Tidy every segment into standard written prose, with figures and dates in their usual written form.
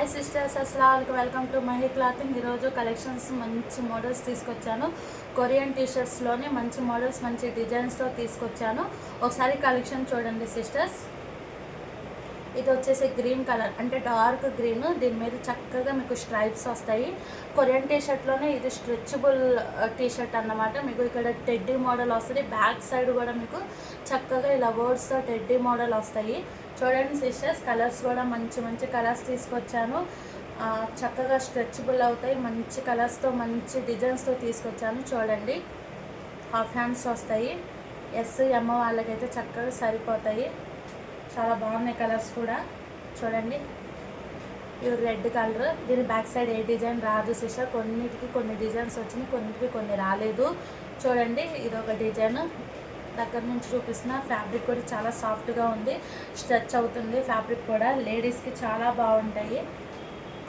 Hi sisters, అస్సలాముఅలైకుం. Welcome to Mahi clothing. ఈరోజు collections మంచి మోడల్స్ తీసుకొచ్చాను. కొరియన్ టీషర్ట్స్లోనే మంచి మోడల్స్, మంచి డిజైన్స్తో తీసుకొచ్చాను. ఒకసారి కలెక్షన్ చూడండి సిస్టర్స్. ఇది వచ్చేసి గ్రీన్ కలర్, అంటే డార్క్ గ్రీన్. దీని మీద చక్కగా మీకు స్ట్రైప్స్ వస్తాయి. కొరియన్ టీషర్ట్లోనే ఇది స్ట్రెచబుల్ టీషర్ట్ అన్నమాట. మీకు ఇక్కడ టెడ్డీ మోడల్ వస్తుంది. బ్యాక్ సైడ్ కూడా మీకు చక్కగా ఇలా వర్డ్స్తో టెడ్డీ మోడల్ వస్తాయి. చూడండి సిస్టర్స్, కలర్స్ కూడా మంచి మంచి కలర్స్ తీసుకొచ్చాను. చక్కగా స్ట్రెచబుల్ అవుతాయి. మంచి కలర్స్తో మంచి డిజైన్స్తో తీసుకొచ్చాను. చూడండి, హాఫ్ హ్యాండ్స్ వస్తాయి. ఎం వాళ్ళకైతే చక్కగా సరిపోతాయి. చాలా బాగున్నాయి కలర్స్ కూడా. చూడండి, ఇది రెడ్ కలర్. దీని బ్యాక్ సైడ్ ఏ డిజైన్ రాదు సిస్టర్. కొన్నిటికి కొన్ని డిజైన్స్ వచ్చినాయి, కొన్నిటికి కొన్ని రాలేదు. చూడండి, ఇది ఒక డిజైన్. దగ్గర నుంచి చూపిస్తున్న ఫ్యాబ్రిక్ కూడా చాలా సాఫ్ట్గా ఉంది. స్ట్రెచ్ అవుతుంది ఫ్యాబ్రిక్ కూడా. లేడీస్కి చాలా బాగుంటాయి.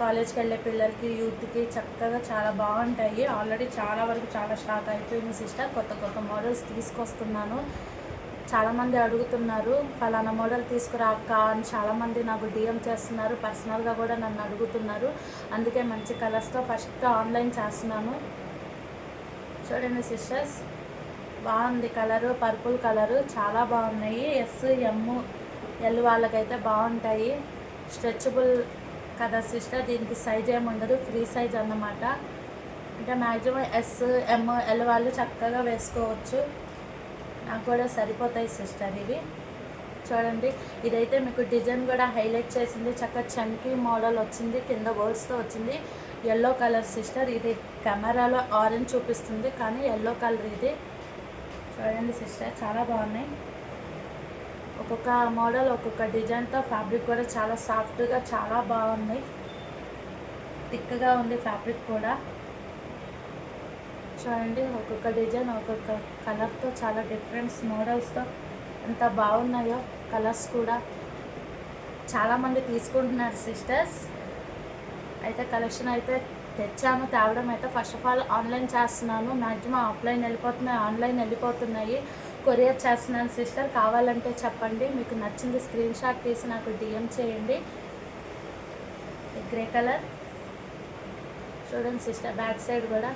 కాలేజ్కి వెళ్ళే పిల్లలకి, యూత్కి చక్కగా చాలా బాగుంటాయి. ఆల్రెడీ చాలా వరకు చాలా స్టాక్ అయిపోయింది సిస్టర్. కొత్త కొత్త మోడల్స్ తీసుకొస్తున్నాను. చాలామంది అడుగుతున్నారు, ఫలానా మోడల్ తీసుకురా అక్క అని చాలామంది నాకు డిఎం చేస్తున్నారు. పర్సనల్గా కూడా నన్ను అడుగుతున్నారు. అందుకే మంచి కలర్స్తో ఫస్ట్ ఆన్లైన్ చేస్తున్నాను. చూడండి సిస్టర్స్, బాగుంది కలరు. పర్పుల్ కలరు చాలా బాగున్నాయి. ఎల్ వాళ్ళకైతే బాగుంటాయి. స్ట్రెచబుల్ కదా సిస్టర్. దీనికి సైజ్ ఏమి ఉండదు, ఫ్రీ సైజ్ అన్నమాట. అంటే మ్యాక్సిమం ఎల్ వాళ్ళు చక్కగా వేసుకోవచ్చు. నాకు కూడా సరిపోతాయి సిస్టర్ ఇవి. చూడండి, ఇదైతే మీకు డిజైన్ కూడా హైలైట్ చేసింది. చక్కగా చంకీ మోడల్ వచ్చింది, కింద వర్డ్స్తో వచ్చింది. Yellow colour sister. ఇది కెమెరాలో ఆరెంజ్ చూపిస్తుంది, కానీ ఎల్లో కలర్ ఇది. చూడండి సిస్టర్, చాలా బాగున్నాయి. ఒక్కొక్క మోడల్ ఒక్కొక్క డిజైన్తో ఫ్యాబ్రిక్ కూడా చాలా సాఫ్ట్గా చాలా బాగున్నాయి. థిక్గా ఉంది ఫ్యాబ్రిక్ కూడా. చూడండి, ఒక్కొక్క డిజైన్ ఒక్కొక్క కలర్తో చాలా డిఫరెంట్ మోడల్స్తో ఎంత బాగున్నాయో కలర్స్ కూడా. చాలామంది తీసుకుంటున్నారు సిస్టర్స్. అయితే కలెక్షన్ అయితే తెచ్చాను. తేవడం అయితే ఫస్ట్ ఆఫ్ ఆల్ ఆన్లైన్ చేస్తున్నాను. మ్యాక్సిమం ఆఫ్లైన్ వెళ్ళిపోతున్నాయి, ఆన్లైన్ వెళ్ళిపోతున్నాయి. కొరియర్ చేస్తున్నాను సిస్టర్. కావాలంటే చెప్పండి. మీకు నచ్చింది స్క్రీన్ షాట్ తీసి నాకు డిఎం చేయండి. గ్రే కలర్ చూడండి సిస్టర్. బ్యాక్ సైడ్ కూడా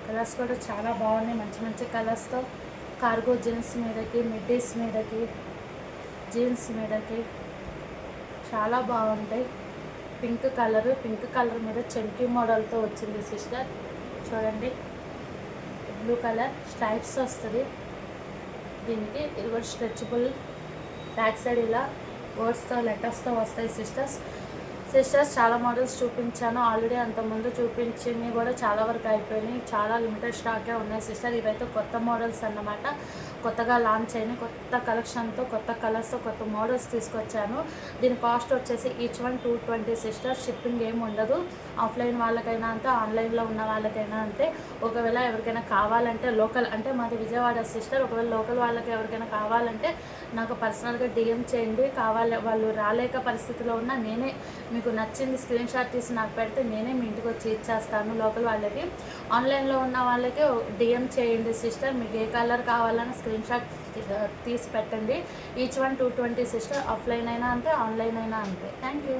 కలర్స్ కూడా చాలా బాగున్నాయి. మంచి మంచి కలర్స్తో కార్గో జీన్స్ మీదకి, మిడ్డీస్ మీదకి, జీన్స్ మీదకి చాలా బాగుంటాయి. పింక్ కలర్ మీద చెంకీ మోడల్తో వచ్చింది సిస్టర్. చూడండి, బ్లూ కలర్ స్ట్రైప్స్ వస్తుంది దీనికి. ఇది కూడా స్ట్రెచబుల్. బ్యాక్ సైడ్ ఇలా వర్డ్స్తో లెటర్స్తో వస్తాయి సిస్టర్స్. చాలా మోడల్స్ చూపించాను ఆల్రెడీ. అంతకుముందు చూపించింది కూడా చాలా వరకు అయిపోయినాయి. చాలా లిమిటెడ్ స్టాకే ఉన్నాయి సిస్టర్. ఇవైతే కొత్త మోడల్స్ అన్నమాట. కొత్తగా లాంచ్ అయినాయి. కొత్త కలెక్షన్తో, కొత్త కలర్స్తో కొత్త మోడల్స్ తీసుకొచ్చాను. దీని కాస్ట్ వచ్చేసి ఈచ్ వన్ 220 సిస్టర్. షిప్పింగ్ ఏమి ఉండదు. ఆఫ్లైన్ వాళ్ళకైనా అంతే, ఆన్లైన్లో ఉన్న వాళ్ళకైనా అంతే. ఒకవేళ ఎవరికైనా కావాలంటే లోకల్, అంటే మాది విజయవాడ సిస్టర్. ఒకవేళ లోకల్ వాళ్ళకి ఎవరికైనా కావాలంటే నాకు పర్సనల్గా డిఎం చేయండి. వాళ్ళు రాలేక పరిస్థితిలో ఉన్న నేనే మీకు నచ్చింది స్క్రీన్ షాట్ తీసి నాకు పెడితే నేనే మీ ఇంటికి వచ్చి ఇచ్చేస్తాను లోకల్ వాళ్ళకి. ఆన్లైన్లో ఉన్న వాళ్ళకి డిఎం చేయండి సిస్టర్. మీకు ఏ కలర్ కావాలన్నా స్క్రీన్ షాట్ తీసి పెట్టండి. Each one 220 sister. ఆఫ్లైన్ అయినా అంతే, ఆన్లైన్ అయినా అంతే. Thank you.